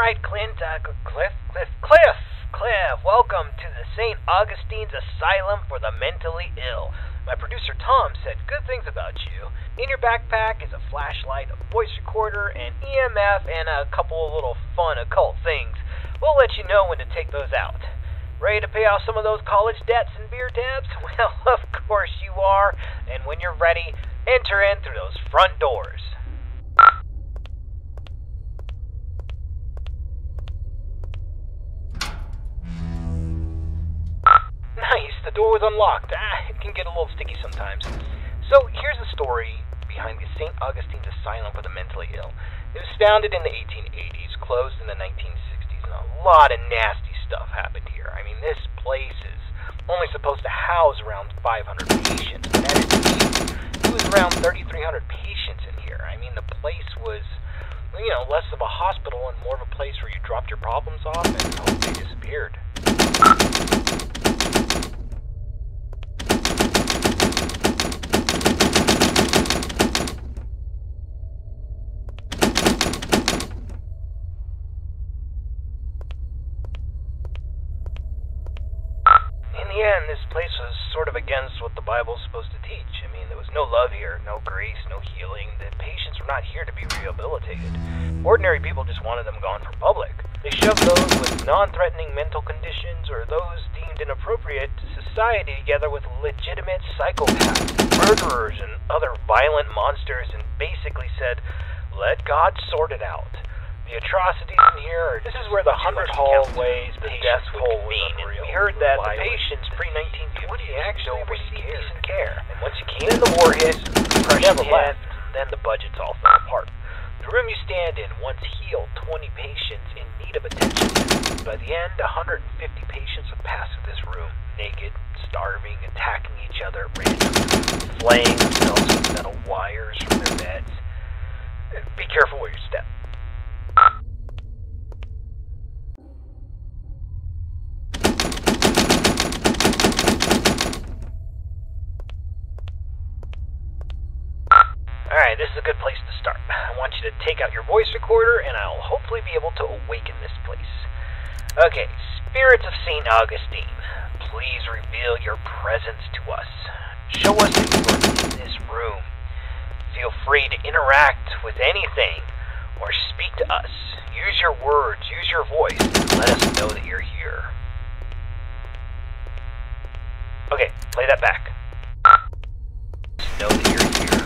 right, Clint. Cliff. Welcome to the St. Augustine's Asylum for the Mentally Ill. My producer Tom said good things about you. In your backpack is a flashlight, a voice recorder, an EMF, and a couple of little fun occult things. We'll let you know when to take those out. Ready to pay off some of those college debts and beer tabs? Well, of course you are. And when you're ready, enter in through those front doors. Nice, the door was unlocked. It can get a little sticky sometimes. So here's the story behind the St. Augustine's Asylum for the Mentally Ill. It was founded in the 1880s, closed in the 1960s, and a lot of nasty stuff happened here. I mean, this place is only supposed to house around 500 patients, but at its peak, it was around 3,300 patients in here. I mean, the place was, less of a hospital and more of a place where you dropped your problems off and hope they disappeared. This place was sort of against what the Bible's supposed to teach. I mean, there was no love here, no grace, no healing. The patients were not here to be rehabilitated. Ordinary people just wanted them gone from public. They shoved those with non-threatening mental conditions or those deemed inappropriate to society together with legitimate psychopaths, murderers, and other violent monsters and basically said, let God sort it out. The atrocities in here, this is where the 100 hallways, the death hole was unreal. We heard that the patients pre-1920 actually received decent care. And once you came in, the war hit, depression hit, then the budgets all fell apart. The room you stand in once healed 20 patients in need of attention. By the end, 150 patients would pass through this room, naked, starving, attacking each other, randomly, flaying themselves with metal wires from their beds. Be careful where you step. Alright, this is a good place to start. I want you to take out your voice recorder and I'll hopefully be able to awaken this place. Okay, spirits of St. Augustine, please reveal your presence to us. Show us that you are in this room. Feel free to interact with anything or speak to us. Use your words, use your voice, and let us know that you're here. Okay, play that back. Just know that you're here.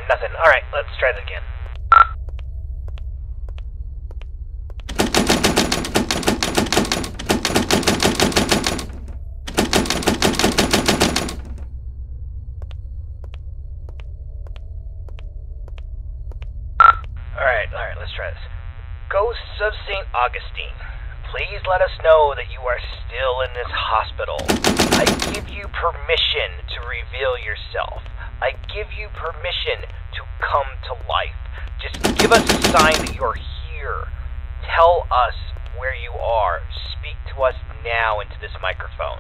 Nothing. Alright, let's try that again. Alright, let's try this. Ghosts of St. Augustine, please let us know that you are still in this hospital. I give you permission to reveal yourself. I give you permission to come to life. Just give us a sign that you're here. Tell us where you are. Speak to us now into this microphone.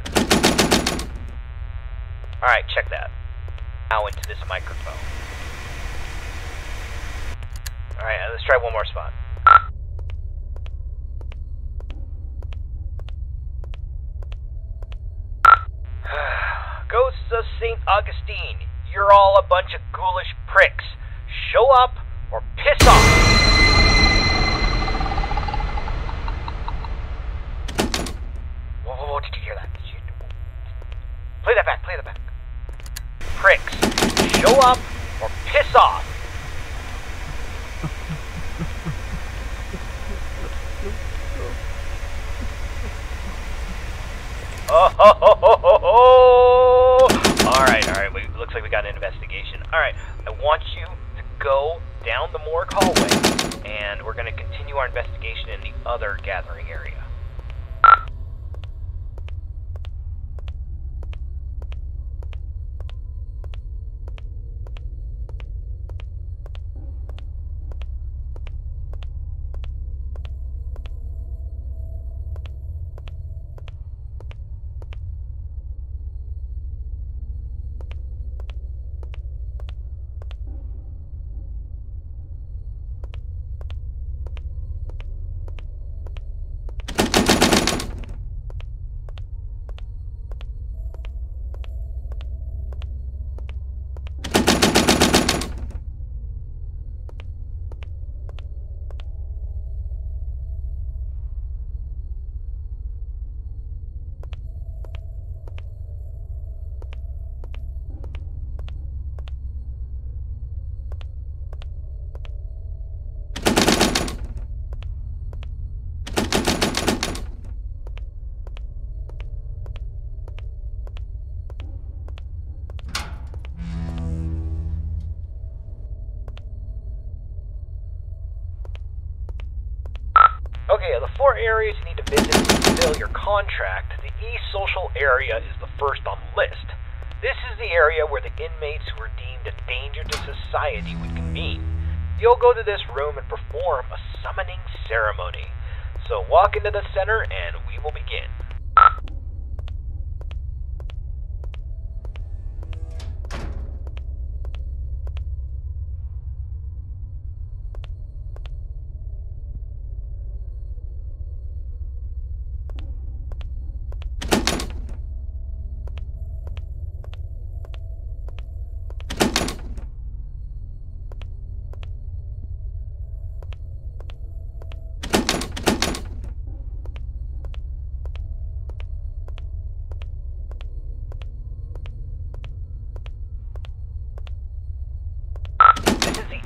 Alright, check that. Now into this microphone. Alright, let's try one more spot. Ghosts of St. Augustine, you're all a bunch of ghoulish pricks. Show up or piss off! Whoa, did you hear that? Play that back. Pricks, show up or piss off! Alright, looks like we got an investigation. Alright, I want you to go down the morgue hallway, and we're going to continue our investigation in the other gathering area. Okay, of the 4 areas you need to visit to fulfill your contract, the East Social area is the first on the list. This is the area where the inmates who are deemed a danger to society would convene. You'll go to this room and perform a summoning ceremony. So walk into the center and we will begin.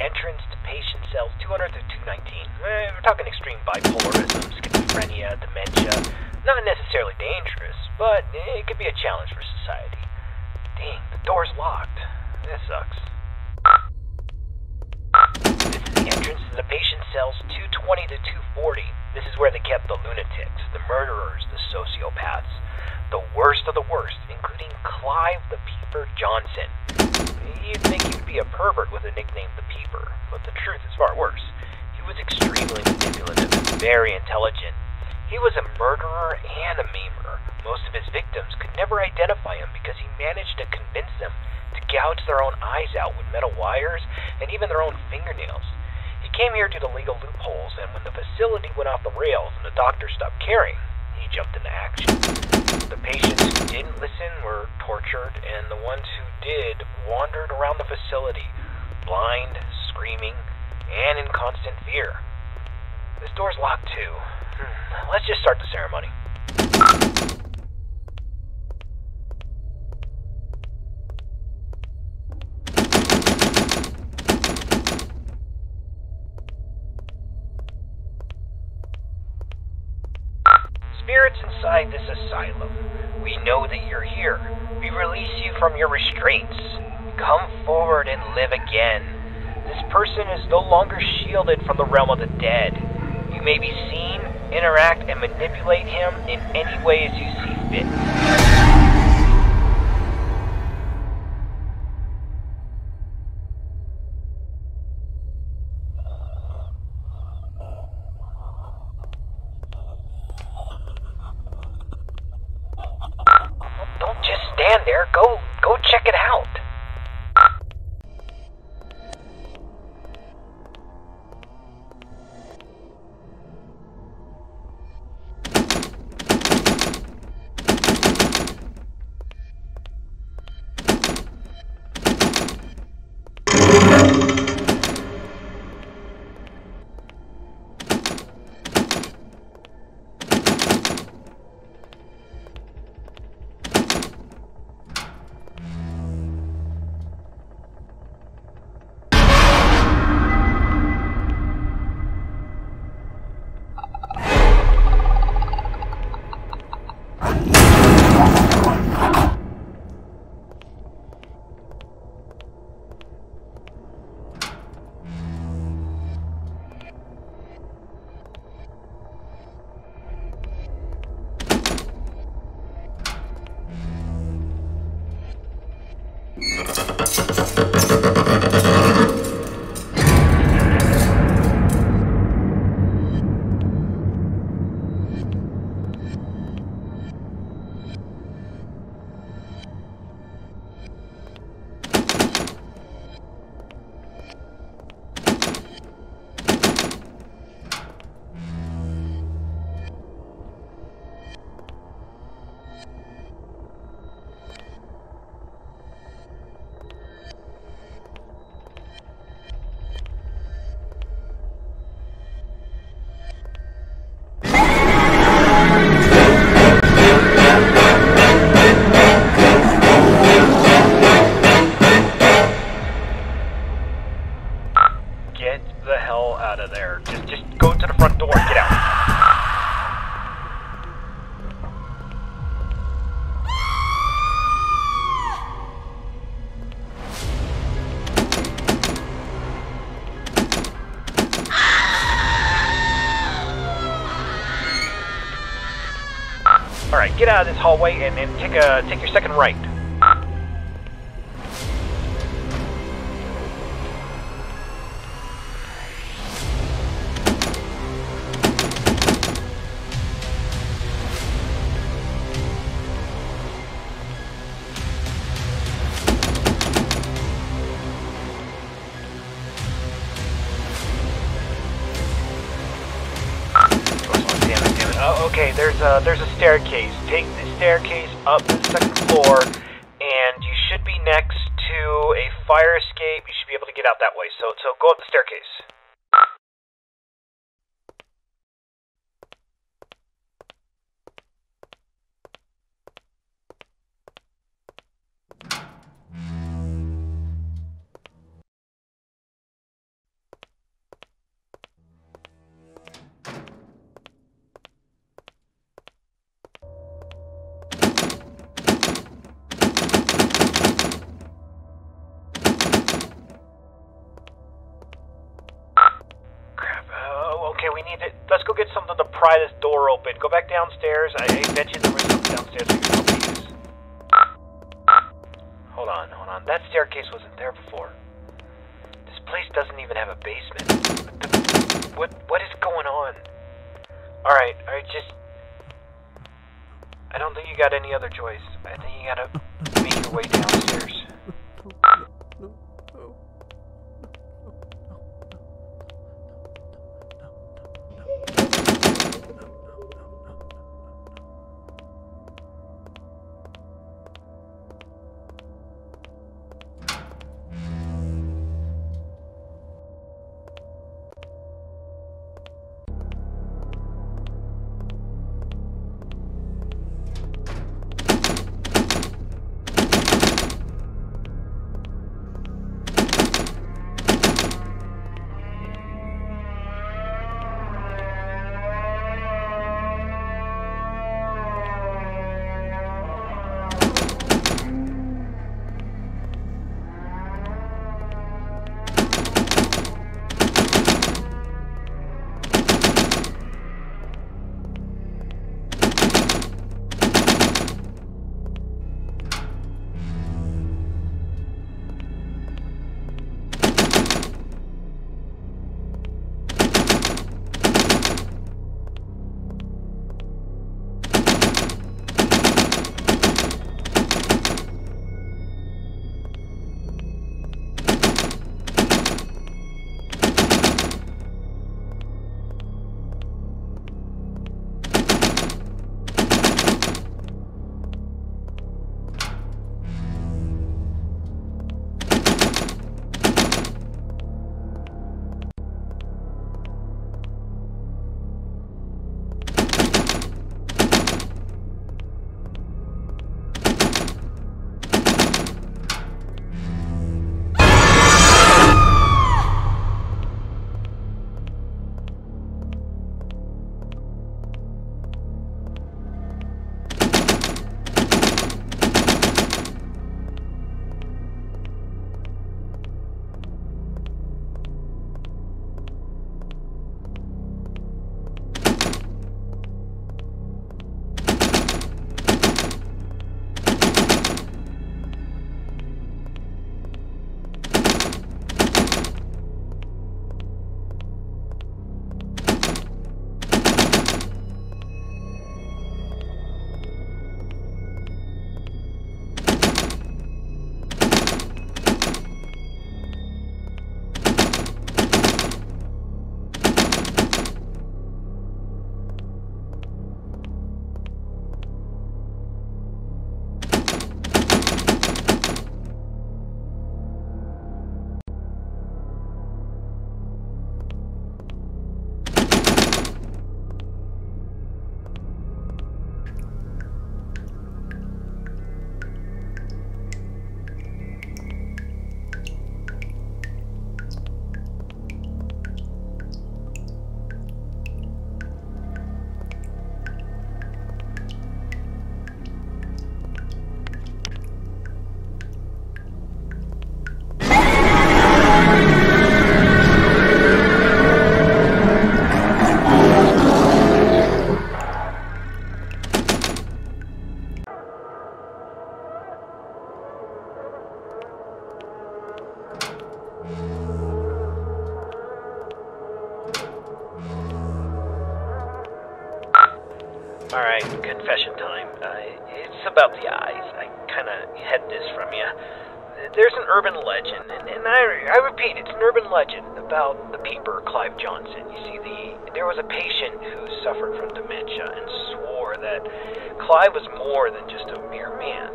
Entrance to patient cells 200 through 219. We're talking extreme bipolarism, schizophrenia, dementia. Not necessarily dangerous, but it could be a challenge for society. Dang, the door's locked. That sucks. This is the entrance to the patient cells 220 to 240. This is where they kept the lunatics, the murderers, the sociopaths. The worst of the worst, including Clive the Peeper Johnson. You'd think he'd be a pervert with a nickname the Peeper, but the truth is far worse. He was extremely manipulative and very intelligent. He was a murderer and a maimer. Most of his victims could never identify him because he managed to convince them to gouge their own eyes out with metal wires and even their own fingernails. He came here due to legal loopholes, and when the facility went off the rails and the doctor stopped caring, he jumped into action. The patients who didn't listen were tortured, and the ones who did wandered around the facility, blind, screaming, and in constant fear. This door's locked too. Let's just start the ceremony. Spirits inside this asylum, we know that you're here. We release you from your restraints. Come forward and live again. This person is no longer shielded from the realm of the dead. You may be seen, interact, and manipulate him in any way as you see fit. Stand there, go check it out. get out of this hallway and take your second right. Oh, okay, there's a staircase. Take the staircase up to the second floor, and you should be next to a fire escape. You should be able to get out that way. So go up the staircase. Okay, we need to. Let's go get something to pry this door open. Go back downstairs. I bet you there was something downstairs we can probably use. Hold on. That staircase wasn't there before. This place doesn't even have a basement. What is going on? Alright, just. I don't think you got any other choice. I think you gotta make your way downstairs. it's about the eyes. I kind of had this from you. There's an urban legend, and I repeat, it's an urban legend about the peeper, Clive Johnson. You see, there was a patient who suffered from dementia and swore that Clive was more than just a mere man,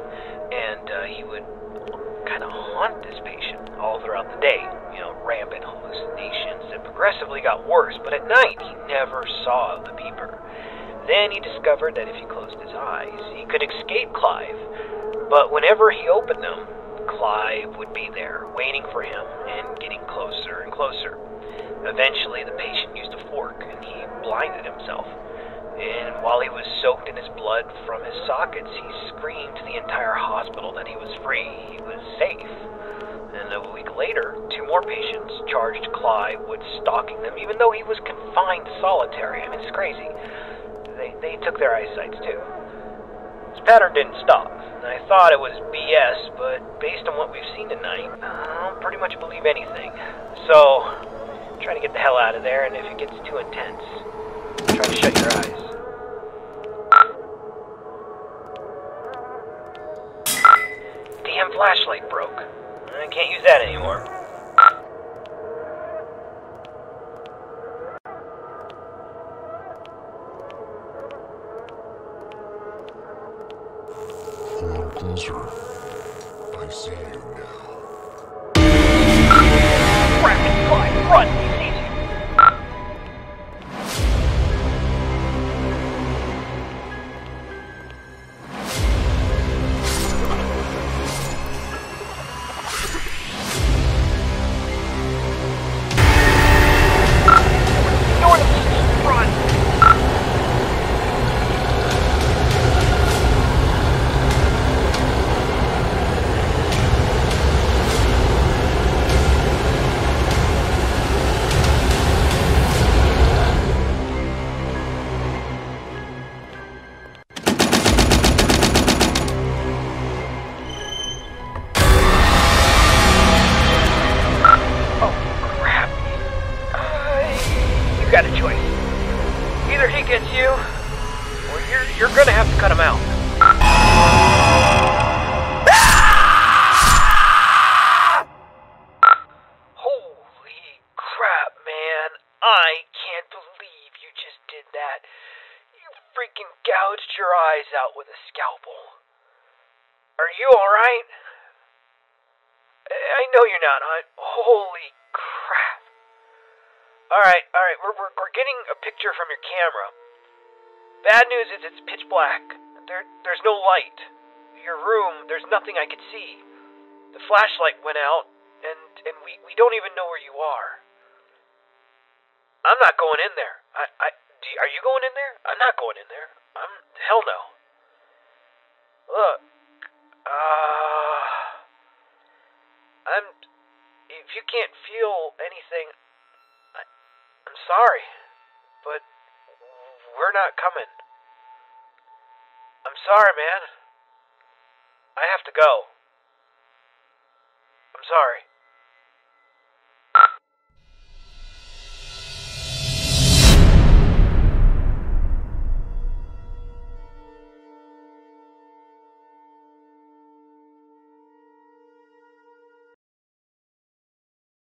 and he would kind of haunt this patient all throughout the day. Rampant hallucinations that progressively got worse, but at night he never saw the peeper. Then he discovered that if he closed his eyes, he could escape Clive, but whenever he opened them, Clive would be there, waiting for him, and getting closer and closer. Eventually, the patient used a fork, and he blinded himself. And while he was soaked in his blood from his sockets, he screamed to the entire hospital that he was free, he was safe. And a week later, 2 more patients charged Clive with stalking them, even though he was confined to solitary. I mean, it's crazy. They took their eyesights, too. This pattern didn't stop. I thought it was BS, but based on what we've seen tonight, I'll pretty much believe anything. So, try to get the hell out of there, and if it gets too intense, try to shut your eyes. Damn flashlight broke. I can't use that anymore. A little closer. I see you now. Rapid fire, run! He sees you. You got a choice. Either he gets you, or you're gonna have to cut him out. Holy crap, man. I can't believe you just did that. You freaking gouged your eyes out with a scalpel. Are you alright? I know you're not. Holy crap. Alright, we're getting a picture from your camera. Bad news is it's pitch black. There's no light. Your room, there's nothing I could see. The flashlight went out, and we don't even know where you are. I'm not going in there. Are you going in there? I'm not going in there. Hell no. Look, if you can't feel anything, I'm sorry, but we're not coming. I'm sorry, man. I have to go. I'm sorry.